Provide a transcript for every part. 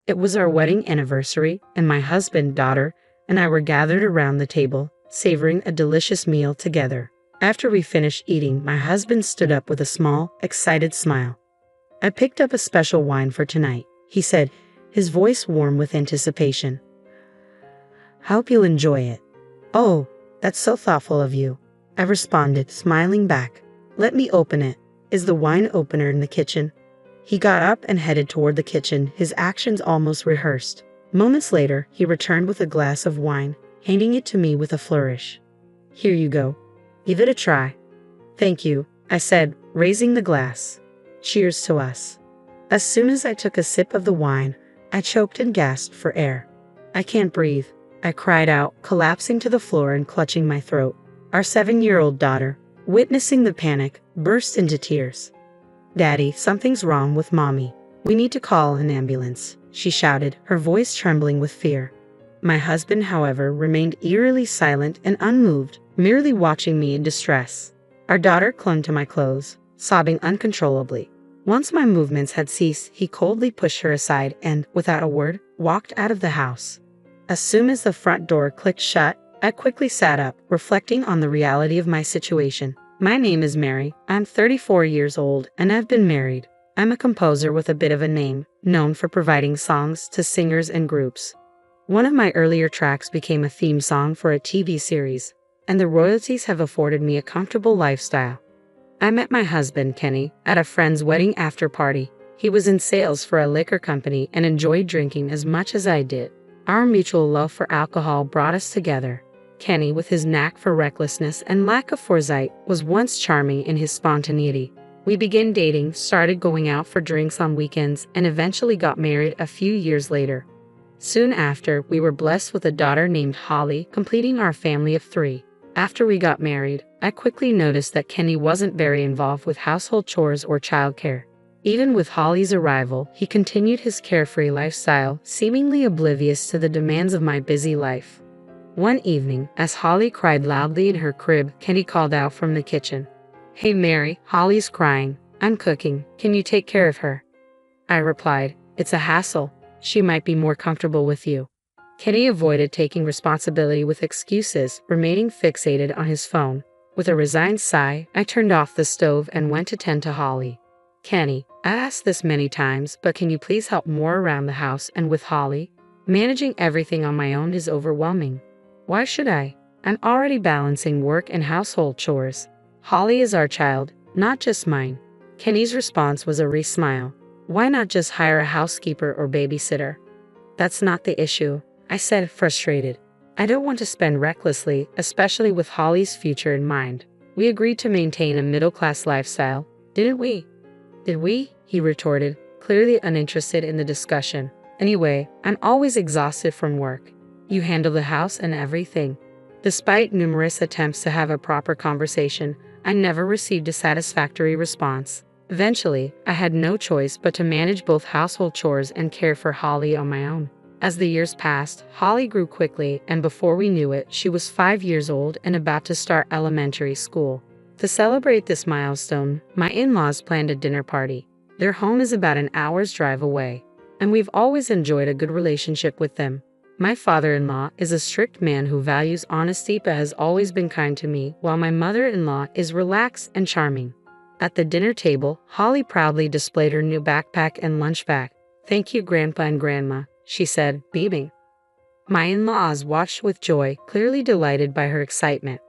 It was our wedding anniversary, and my husband, daughter, and I were gathered around the table, savoring a delicious meal together. After we finished eating, my husband stood up with a small, excited smile. "I picked up a special wine for tonight," he said, his voice warm with anticipation. "Hope you'll enjoy it." "Oh, that's so thoughtful of you," I responded, smiling back. "Let me open it. Is the wine opener in the kitchen?" He got up and headed toward the kitchen, his actions almost rehearsed. Moments later, he returned with a glass of wine, handing it to me with a flourish. "Here you go. Give it a try." "Thank you," I said, raising the glass. "Cheers to us." As soon as I took a sip of the wine, I choked and gasped for air. "I can't breathe," I cried out, collapsing to the floor and clutching my throat. Our 7-year-old daughter, witnessing the panic, burst into tears. "Daddy, something's wrong with Mommy. We need to call an ambulance," she shouted, her voice trembling with fear. My husband, however, remained eerily silent and unmoved, merely watching me in distress. Our daughter clung to my clothes, sobbing uncontrollably. Once my movements had ceased, he coldly pushed her aside and, without a word, walked out of the house. As soon as the front door clicked shut, I quickly sat up, reflecting on the reality of my situation. My name is Mary, I'm 34 years old, and I've been married. I'm a composer with a bit of a name, known for providing songs to singers and groups. One of my earlier tracks became a theme song for a TV series, and the royalties have afforded me a comfortable lifestyle. I met my husband, Kenny, at a friend's wedding after party. He was in sales for a liquor company and enjoyed drinking as much as I did. Our mutual love for alcohol brought us together. Kenny, with his knack for recklessness and lack of foresight, was once charming in his spontaneity. We began dating, started going out for drinks on weekends, and eventually got married a few years later. Soon after, we were blessed with a daughter named Holly, completing our family of 3. After we got married, I quickly noticed that Kenny wasn't very involved with household chores or childcare. Even with Holly's arrival, he continued his carefree lifestyle, seemingly oblivious to the demands of my busy life. One evening, as Holly cried loudly in her crib, Kenny called out from the kitchen. "Hey Mary, Holly's crying. I'm cooking. Can you take care of her?" I replied, "It's a hassle. She might be more comfortable with you." Kenny avoided taking responsibility with excuses, remaining fixated on his phone. With a resigned sigh, I turned off the stove and went to tend to Holly. "Kenny, I've asked this many times, but can you please help more around the house and with Holly? Managing everything on my own is overwhelming." "Why should I? I'm already balancing work and household chores. Holly is our child, not just mine." Kenny's response was a smile. "Why not just hire a housekeeper or babysitter?" "That's not the issue," I said, frustrated. "I don't want to spend recklessly, especially with Holly's future in mind. We agreed to maintain a middle-class lifestyle, didn't we?" "Did we?" he retorted, clearly uninterested in the discussion. "Anyway, I'm always exhausted from work. You handle the house and everything." Despite numerous attempts to have a proper conversation, I never received a satisfactory response. Eventually, I had no choice but to manage both household chores and care for Holly on my own. As the years passed, Holly grew quickly, and before we knew it, she was 5 years old and about to start elementary school. To celebrate this milestone, my in-laws planned a dinner party. Their home is about an hour's drive away, and we've always enjoyed a good relationship with them. My father-in-law is a strict man who values honesty but has always been kind to me, while my mother-in-law is relaxed and charming. At the dinner table, Holly proudly displayed her new backpack and lunch bag. "Thank you, Grandpa and Grandma," she said, beaming. My in-laws watched with joy, clearly delighted by her excitement.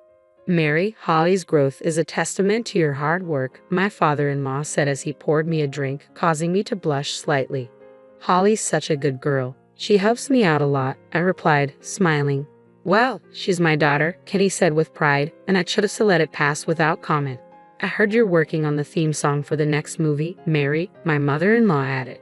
"Mary, Holly's growth is a testament to your hard work," my father-in-law said as he poured me a drink, causing me to blush slightly. "Holly's such a good girl. She helps me out a lot," I replied, smiling. "Well, she's my daughter," Kenny said with pride, and I chose to let it pass without comment. "I heard you're working on the theme song for the next movie, Mary," my mother-in-law added.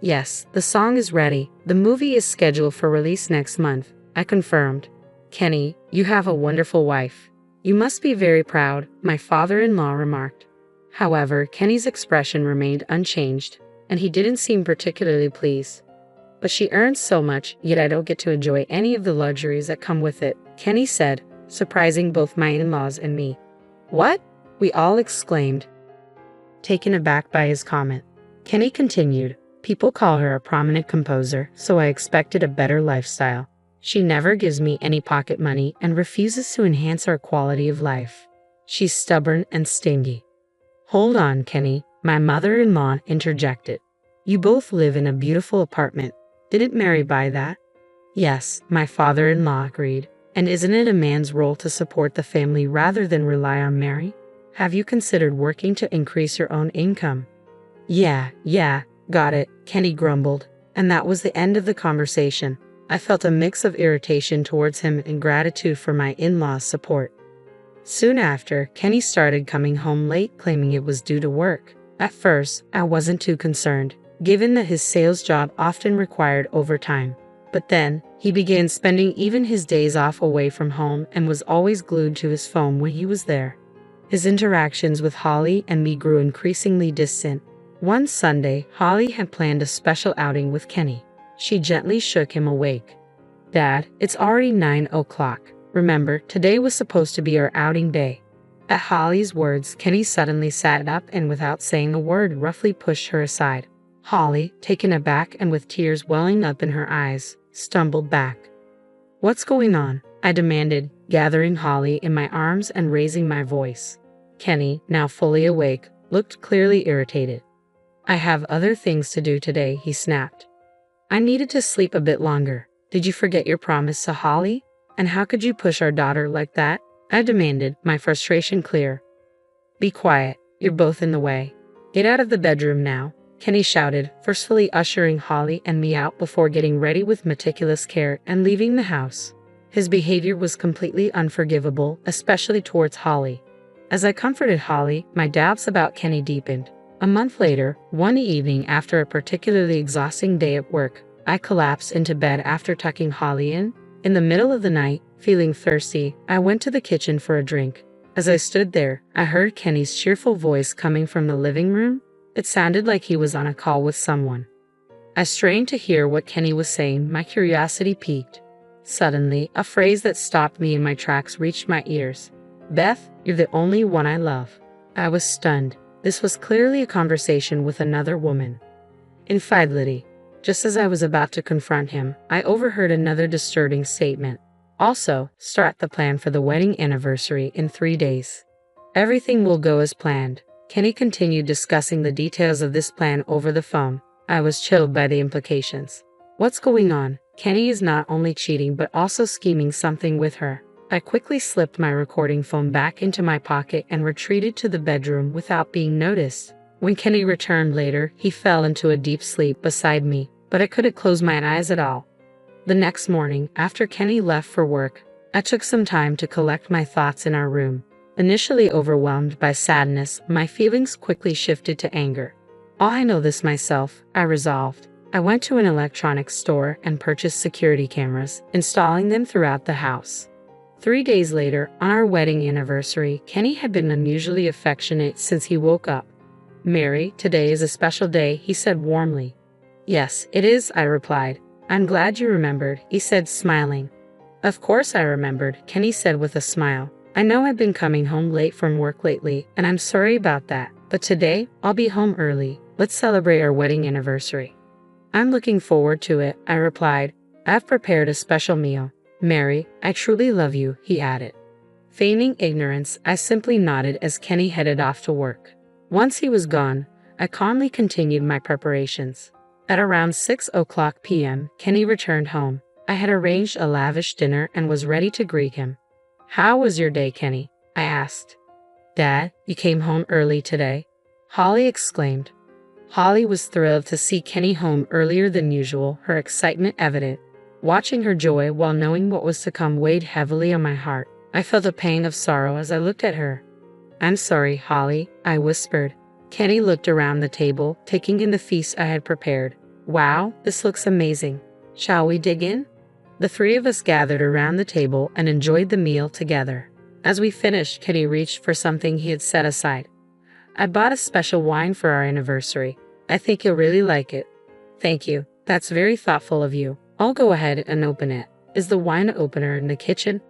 "Yes, the song is ready. The movie is scheduled for release next month," I confirmed. "Kenny, you have a wonderful wife. You must be very proud," my father-in-law remarked. However, Kenny's expression remained unchanged, and he didn't seem particularly pleased. "But she earns so much, yet I don't get to enjoy any of the luxuries that come with it," Kenny said, surprising both my in-laws and me. "What?" we all exclaimed, taken aback by his comment. Kenny continued, People call her a prominent composer, so I expected a better lifestyle. She never gives me any pocket money and refuses to enhance our quality of life. She's stubborn and stingy. Hold on, Kenny, my mother-in-law interjected. You both live in a beautiful apartment. Didn't Mary buy that? Yes, my father-in-law agreed. And isn't it a man's role to support the family rather than rely on Mary? Have you considered working to increase your own income? Yeah, got it, Kenny grumbled. And that was the end of the conversation. I felt a mix of irritation towards him and gratitude for my in-laws' support. Soon after, Kenny started coming home late, claiming it was due to work. At first, I wasn't too concerned, given that his sales job often required overtime. But then, he began spending even his days off away from home and was always glued to his phone when he was there. His interactions with Holly and me grew increasingly distant. One Sunday, Holly had planned a special outing with Kenny. She gently shook him awake. Dad, it's already 9 o'clock. Remember, today was supposed to be our outing day. At Holly's words, Kenny suddenly sat up and without saying a word, roughly pushed her aside. Holly, taken aback and with tears welling up in her eyes, stumbled back. What's going on? I demanded, gathering Holly in my arms and raising my voice. Kenny, now fully awake, looked clearly irritated. I have other things to do today, he snapped. I needed to sleep a bit longer. Did you forget your promise to Holly? And how could you push our daughter like that? I demanded, my frustration clear. Be quiet, you're both in the way. Get out of the bedroom now, Kenny shouted, forcefully ushering Holly and me out before getting ready with meticulous care and leaving the house. His behavior was completely unforgivable, especially towards Holly. As I comforted Holly, my doubts about Kenny deepened. A month later, one evening after a particularly exhausting day at work, I collapsed into bed after tucking Holly in. In the middle of the night, feeling thirsty, I went to the kitchen for a drink. As I stood there, I heard Kenny's cheerful voice coming from the living room. It sounded like he was on a call with someone. I strained to hear what Kenny was saying, my curiosity piqued. Suddenly, a phrase that stopped me in my tracks reached my ears. Beth, you're the only one I love. I was stunned. This was clearly a conversation with another woman. Infidelity. Just as I was about to confront him, I overheard another disturbing statement. Also, start the plan for the wedding anniversary in 3 days. Everything will go as planned. Kenny continued discussing the details of this plan over the phone. I was chilled by the implications. What's going on? Kenny is not only cheating but also scheming something with her. I quickly slipped my recording phone back into my pocket and retreated to the bedroom without being noticed. When Kenny returned later, he fell into a deep sleep beside me, but I couldn't close my eyes at all. The next morning, after Kenny left for work, I took some time to collect my thoughts in our room. Initially overwhelmed by sadness, my feelings quickly shifted to anger. I know this myself, I resolved. I went to an electronics store and purchased security cameras, installing them throughout the house. 3 days later, on our wedding anniversary, Kenny had been unusually affectionate since he woke up. Mary, today is a special day, he said warmly. Yes, it is, I replied. I'm glad you remembered, he said, smiling. Of course I remembered, Kenny said with a smile. I know I've been coming home late from work lately, and I'm sorry about that, but today, I'll be home early. Let's celebrate our wedding anniversary. I'm looking forward to it, I replied. I've prepared a special meal. Mary, I truly love you, he added. Feigning ignorance, I simply nodded as Kenny headed off to work. Once he was gone, I calmly continued my preparations. At around 6 o'clock p.m., Kenny returned home. I had arranged a lavish dinner and was ready to greet him. How was your day, Kenny? I asked. Dad, you came home early today? Holly exclaimed. Holly was thrilled to see Kenny home earlier than usual, her excitement evident. Watching her joy while knowing what was to come weighed heavily on my heart. I felt a pang of sorrow as I looked at her. I'm sorry, Holly, I whispered. Kenny looked around the table, taking in the feast I had prepared. Wow, this looks amazing. Shall we dig in? The three of us gathered around the table and enjoyed the meal together. As we finished, Kenny reached for something he had set aside. I bought a special wine for our anniversary. I think you'll really like it. Thank you. That's very thoughtful of you. I'll go ahead and open it. Is the wine opener in the kitchen?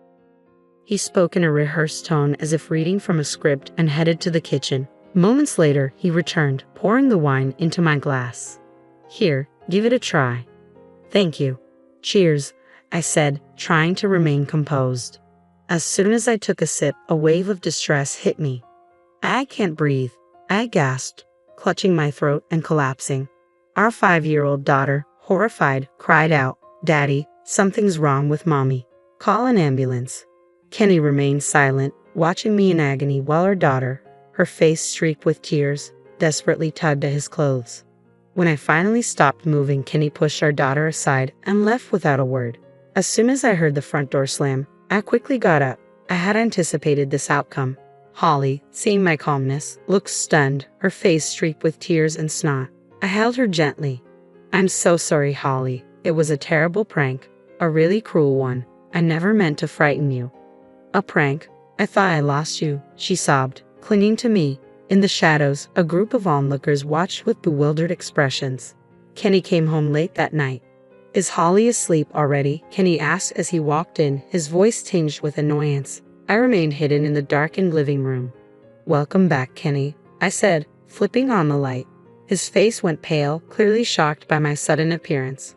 He spoke in a rehearsed tone as if reading from a script and headed to the kitchen. Moments later, he returned, pouring the wine into my glass. Here, give it a try. Thank you. Cheers, I said, trying to remain composed. As soon as I took a sip, a wave of distress hit me. I can't breathe, I gasped, clutching my throat and collapsing. Our 5-year-old daughter, horrified, cried out, "Daddy, something's wrong with Mommy. Call an ambulance." Kenny remained silent, watching me in agony while our daughter, her face streaked with tears, desperately tugged at his clothes. When I finally stopped moving, Kenny pushed our daughter aside and left without a word. As soon as I heard the front door slam, I quickly got up. I had anticipated this outcome. Holly, seeing my calmness, looked stunned, her face streaked with tears and snot. I held her gently. "I'm so sorry, Holly. It was a terrible prank. A really cruel one. I never meant to frighten you." "A prank? I thought I lost you," she sobbed, clinging to me. In the shadows, a group of onlookers watched with bewildered expressions. Kenny came home late that night. "Is Holly asleep already?" Kenny asked as he walked in, his voice tinged with annoyance. I remained hidden in the darkened living room. "Welcome back, Kenny," I said, flipping on the light. His face went pale, clearly shocked by my sudden appearance.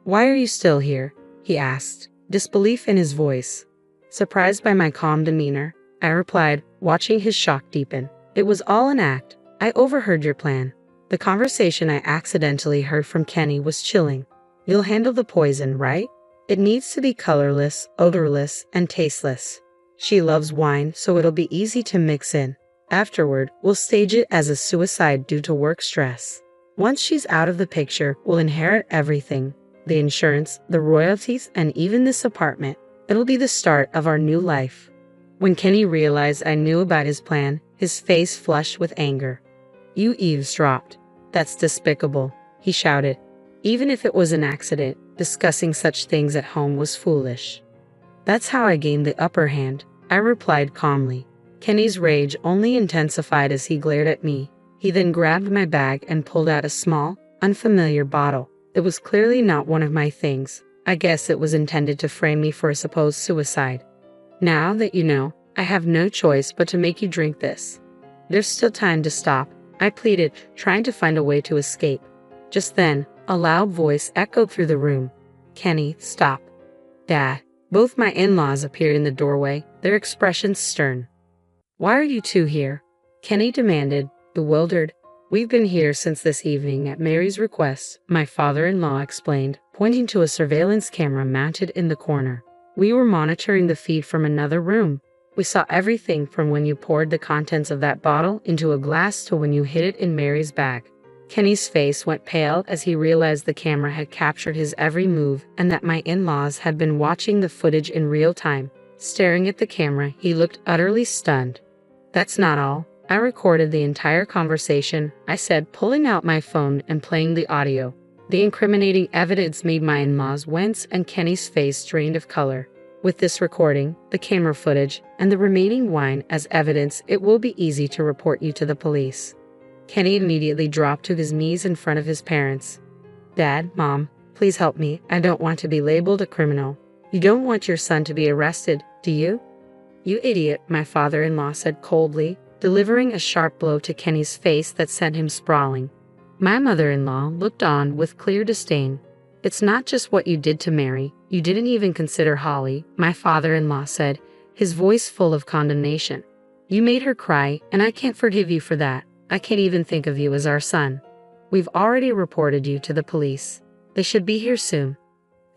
"Why are you still here?" he asked, disbelief in his voice. Surprised by my calm demeanor, I replied, watching his shock deepen. "It was all an act. I overheard your plan." The conversation I accidentally heard from Kenny was chilling. "You'll handle the poison, right? It needs to be colorless, odorless, and tasteless. She loves wine, so it'll be easy to mix in. Afterward, we'll stage it as a suicide due to work stress. Once she's out of the picture, we'll inherit everything. The insurance, the royalties, and even this apartment. It'll be the start of our new life." When Kenny realized I knew about his plan, his face flushed with anger. "You eavesdropped. That's despicable," he shouted. Even if it was an accident, discussing such things at home was foolish. "That's how I gained the upper hand," I replied calmly. Kenny's rage only intensified as he glared at me. He then grabbed my bag and pulled out a small, unfamiliar bottle. It was clearly not one of my things. I guess it was intended to frame me for a supposed suicide. "Now that you know, I have no choice but to make you drink this. There's still time to stop," I pleaded, trying to find a way to escape. Just then, a loud voice echoed through the room. "Kenny, stop." "Dad." Both my in-laws appeared in the doorway, their expressions stern. "Why are you two here?" Kenny demanded, bewildered. "We've been here since this evening at Mary's request," my father-in-law explained, pointing to a surveillance camera mounted in the corner. "We were monitoring the feed from another room. We saw everything from when you poured the contents of that bottle into a glass to when you hid it in Mary's bag." Kenny's face went pale as he realized the camera had captured his every move and that my in-laws had been watching the footage in real time. Staring at the camera, he looked utterly stunned. "That's not all. I recorded the entire conversation," I said, pulling out my phone and playing the audio. The incriminating evidence made my in-laws wince and Kenny's face drained of color. "With this recording, the camera footage, and the remaining wine as evidence, it will be easy to report you to the police." Kenny immediately dropped to his knees in front of his parents. "Dad, Mom, please help me. I don't want to be labeled a criminal." "You don't want your son to be arrested, do you?" "You idiot," my father-in-law said coldly, delivering a sharp blow to Kenny's face that sent him sprawling. My mother-in-law looked on with clear disdain. "It's not just what you did to Mary. You didn't even consider Holly," my father-in-law said, his voice full of condemnation. "You made her cry, and I can't forgive you for that. I can't even think of you as our son. We've already reported you to the police. They should be here soon."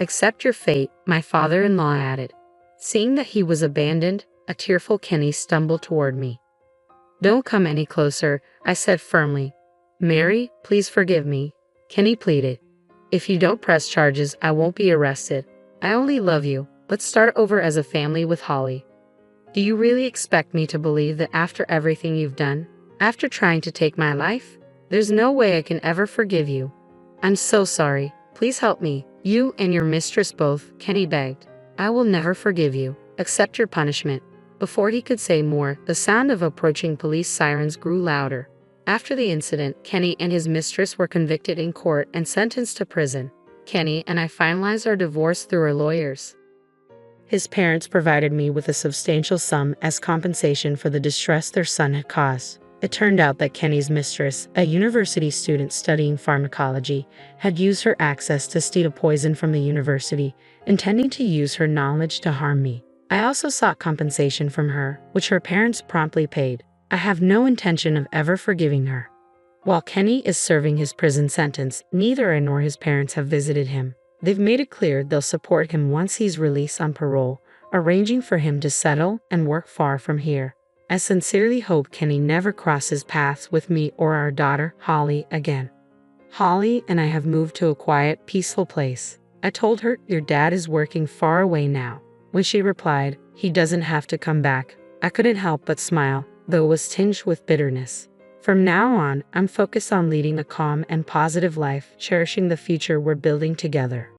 "Accept your fate," my father-in-law added. Seeing that he was abandoned, a tearful Kenny stumbled toward me. "Don't come any closer," I said firmly. "Mary, please forgive me," Kenny pleaded. "If you don't press charges, I won't be arrested. I only love you. Let's start over as a family with Holly." "Do you really expect me to believe that after everything you've done? After trying to take my life? There's no way I can ever forgive you." "I'm so sorry. Please help me. You and your mistress both," Kenny begged. "I will never forgive you. Accept your punishment." Before he could say more, the sound of approaching police sirens grew louder. After the incident, Kenny and his mistress were convicted in court and sentenced to prison. Kenny and I finalized our divorce through our lawyers. His parents provided me with a substantial sum as compensation for the distress their son had caused. It turned out that Kenny's mistress, a university student studying pharmacology, had used her access to steal poison from the university, intending to use her knowledge to harm me. I also sought compensation from her, which her parents promptly paid. I have no intention of ever forgiving her. While Kenny is serving his prison sentence, neither I nor his parents have visited him. They've made it clear they'll support him once he's released on parole, arranging for him to settle and work far from here. I sincerely hope Kenny never crosses paths with me or our daughter, Holly, again. Holly and I have moved to a quiet, peaceful place. I told her, "Your dad is working far away now." When she replied, "He doesn't have to come back," I couldn't help but smile, though it was tinged with bitterness. From now on, I'm focused on leading a calm and positive life, cherishing the future we're building together.